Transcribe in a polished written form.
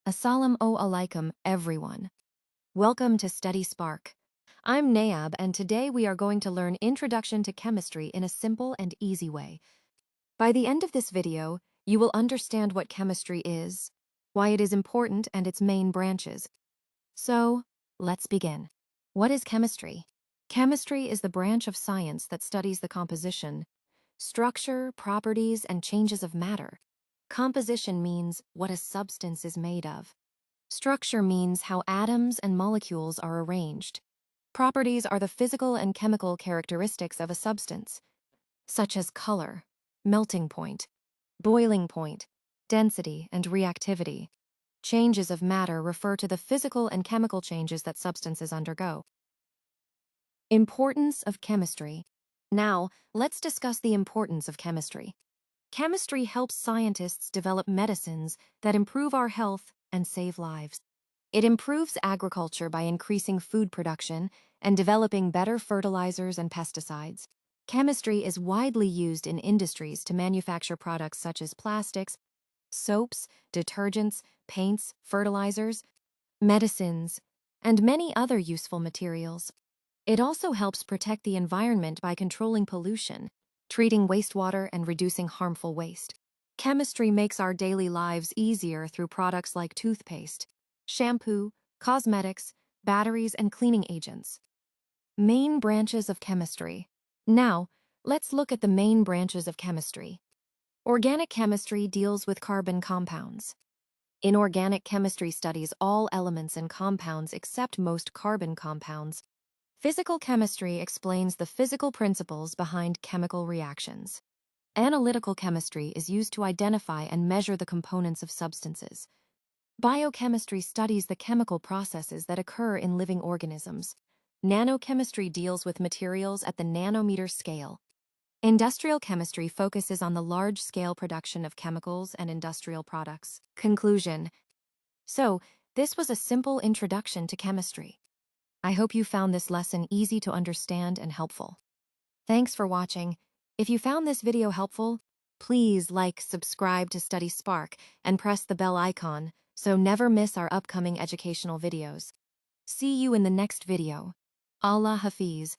Assalamu alaikum, everyone. Welcome to Study Spark. I'm Nayab, and today we are going to learn Introduction to Chemistry in a simple and easy way. By the end of this video, you will understand what chemistry is, why it is important, and its main branches. So, let's begin. What is chemistry? Chemistry is the branch of science that studies the composition, structure, properties, and changes of matter. Composition means what a substance is made of. Structure means how atoms and molecules are arranged. Properties are the physical and chemical characteristics of a substance, such as color, melting point, boiling point, density, and reactivity. Changes of matter refer to the physical and chemical changes that substances undergo. Importance of chemistry. Now, let's discuss the importance of chemistry. Chemistry helps scientists develop medicines that improve our health and save lives. It improves agriculture by increasing food production and developing better fertilizers and pesticides. Chemistry is widely used in industries to manufacture products such as plastics, soaps, detergents, paints, fertilizers, medicines, and many other useful materials. It also helps protect the environment by controlling pollution, treating wastewater, and reducing harmful waste. Chemistry makes our daily lives easier through products like toothpaste, shampoo, cosmetics, batteries, and cleaning agents. Main branches of chemistry. Now, let's look at the main branches of chemistry. Organic chemistry deals with carbon compounds. Inorganic chemistry studies all elements and compounds except most carbon compounds. Physical chemistry explains the physical principles behind chemical reactions. Analytical chemistry is used to identify and measure the components of substances. Biochemistry studies the chemical processes that occur in living organisms. Nanochemistry deals with materials at the nanometer scale. Industrial chemistry focuses on the large-scale production of chemicals and industrial products. Conclusion. So, this was a simple introduction to chemistry. I hope you found this lesson easy to understand and helpful. Thanks for watching. If you found this video helpful, please like, subscribe to Study Spark, and press the bell icon so never miss our upcoming educational videos. See you in the next video. Allah Hafiz.